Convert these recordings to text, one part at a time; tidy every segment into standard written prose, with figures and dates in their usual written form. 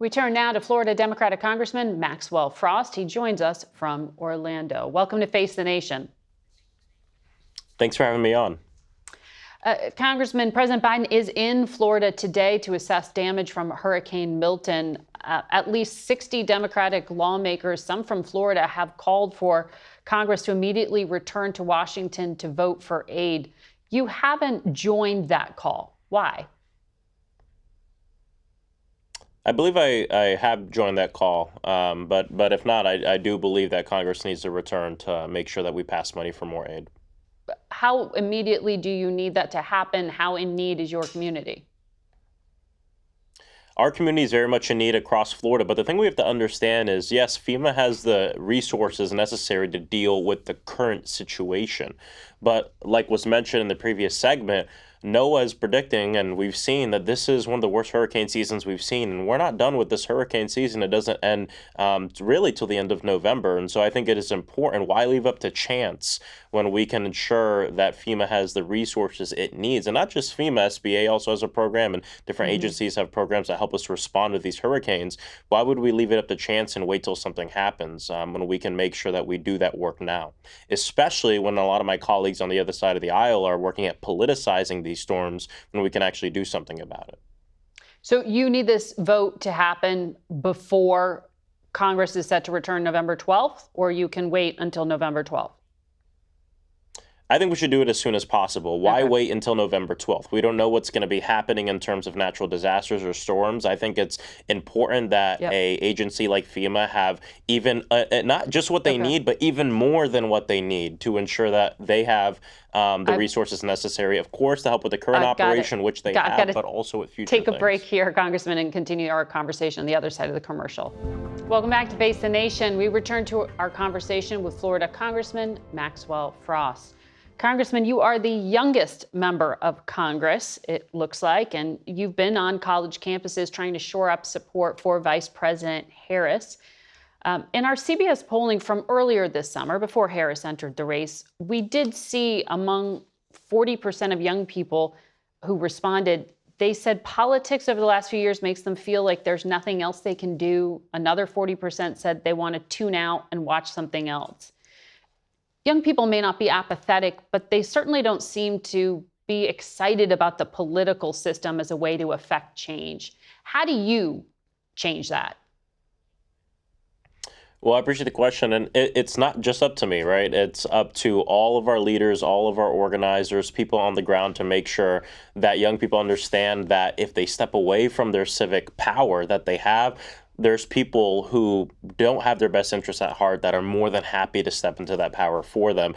We turn now to Florida Democratic Congressman Maxwell Frost. He joins us from Orlando. Welcome to Face the Nation. Thanks for having me on. Congressman, President Biden is in Florida today to assess damage from Hurricane Milton. At least 60 Democratic lawmakers, some from Florida, have called for Congress to immediately return to Washington to vote for aid. You haven't joined that call. Why? I believe I have joined that call, but if not, I do believe that Congress needs to return to make sure that we pass money for more aid. How immediately do you need that to happen? How in need is your community? Our community is very much in need across Florida, but the thing we have to understand is, yes, FEMA has the resources necessary to deal with the current situation. But like was mentioned in the previous segment, NOAA is predicting, and we've seen that this is one of the worst hurricane seasons we've seen, and we're not done with this hurricane season. It doesn't end really till the end of November, and so I think it is important. Why leave up to chance when we can ensure that FEMA has the resources it needs? And not just FEMA, SBA also has a program, and different agencies have programs that help us respond to these hurricanes. Why would we leave it up to chance and wait till something happens when we can make sure that we do that work now? Especially when a lot of my colleagues on the other side of the aisle are working at politicizing these storms when we can actually do something about it. So you need this vote to happen before Congress is set to return November 12th, or you can wait until November 12th? I think we should do it as soon as possible. Why wait until November 12th? We don't know what's going to be happening in terms of natural disasters or storms. I think it's important that a agency like FEMA have even not just what they need, but even more than what they need to ensure that they have the resources necessary, of course, to help with the current operation, which they have, but also with future things. Take a things. break here, Congressman, and continue our conversation on the other side of the commercial. Welcome back to Face the Nation. We return to our conversation with Florida Congressman Maxwell Frost. Congressman, you are the youngest member of Congress, it looks like, and you've been on college campuses trying to shore up support for Vice President Harris. In our CBS polling from earlier this summer, before Harris entered the race, we did see among 40% of young people who responded, they said politics over the last few years makes them feel like there's nothing else they can do. Another 40% said they want to tune out and watch something else. Young people may not be apathetic, but they certainly don't seem to be excited about the political system as a way to affect change. How do you change that? Well, I appreciate the question, and it's not just up to me, right? It's up to all of our leaders, all of our organizers, people on the ground to make sure that young people understand that if they step away from their civic power that they have, there's people who don't have their best interests at heart that are more than happy to step into that power for them.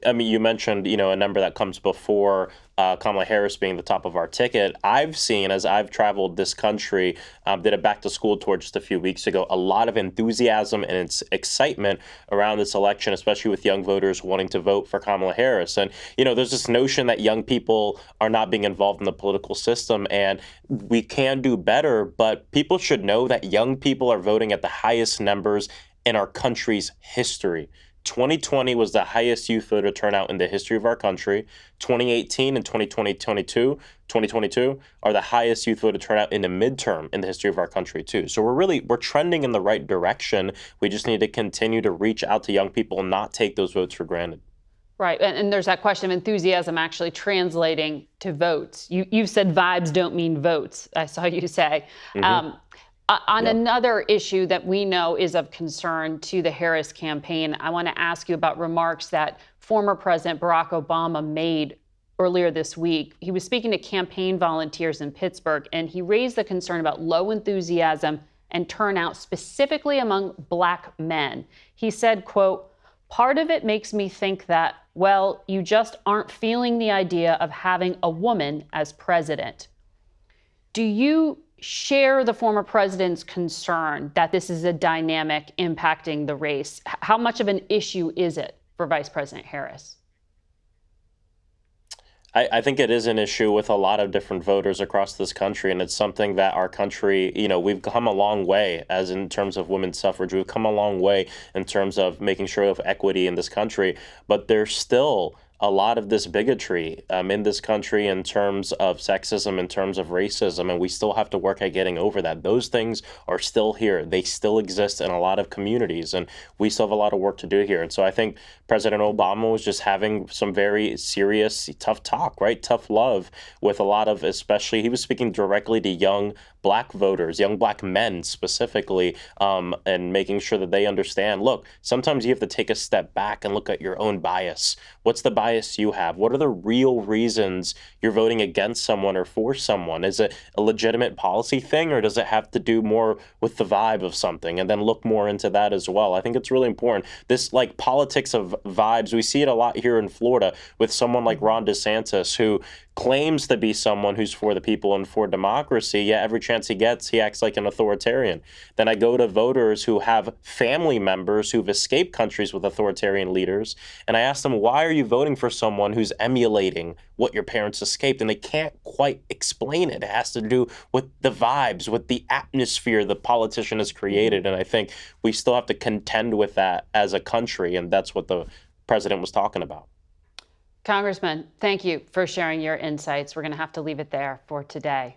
I mean, you mentioned, a number that comes before Kamala Harris being the top of our ticket. I've seen, as I've traveled this country, did a back to school tour just a few weeks ago, a lot of enthusiasm and excitement around this election, especially with young voters wanting to vote for Kamala Harris. And, there's this notion that young people are not being involved in the political system, and we can do better, but people should know that young people are voting at the highest numbers in our country's history. 2020 was the highest youth voter turnout in the history of our country. 2018 and 2022 are the highest youth voter turnout in the midterm in the history of our country too. So we're trending in the right direction. We just need to continue to reach out to young people and not take those votes for granted. Right, and there's that question of enthusiasm actually translating to votes. You said vibes don't mean votes, I saw you say. On another issue that we know is of concern to the Harris campaign, I want to ask you about remarks that former President Barack Obama made earlier this week. He was speaking to campaign volunteers in Pittsburgh, and he raised the concern about low enthusiasm and turnout, specifically among Black men. He said, quote, "Part of it makes me think that, well, you just aren't feeling the idea of having a woman as president." Do you share the former president's concern that this is a dynamic impacting the race? How much of an issue is it for Vice President Harris? I think it is an issue with a lot of different voters across this country, and it's something that our country, we've come a long way as in terms of women's suffrage. We've come a long way in terms of making sure of equity in this country, but there's still a lot of this bigotry in this country in terms of sexism, in terms of racism, and we still have to work at getting over that. Those things are still here. They still exist in a lot of communities, and we still have a lot of work to do here. And so I think President Obama was just having some very serious, tough talk, right? Tough love with a lot of, especially, he was speaking directly to young Black voters, young Black men specifically, and making sure that they understand, look, sometimes you have to take a step back and look at your own bias. What's the bias you have? What are the real reasons you're voting against someone or for someone? Is it a legitimate policy thing, or does it have to do more with the vibe of something? And then look more into that as well. I think it's really important. This like politics of vibes, we see it a lot here in Florida with someone like Ron DeSantis, who claims to be someone who's for the people and for democracy, yet every chance he gets, he acts like an authoritarian. Then I go to voters who have family members who've escaped countries with authoritarian leaders, and I ask them, why are you voting for someone who's emulating what your parents escaped? And they can't quite explain it. It has to do with the vibes, with the atmosphere the politician has created. And I think we still have to contend with that as a country, and that's what the president was talking about. Congressman, thank you for sharing your insights. We're going to have to leave it there for today.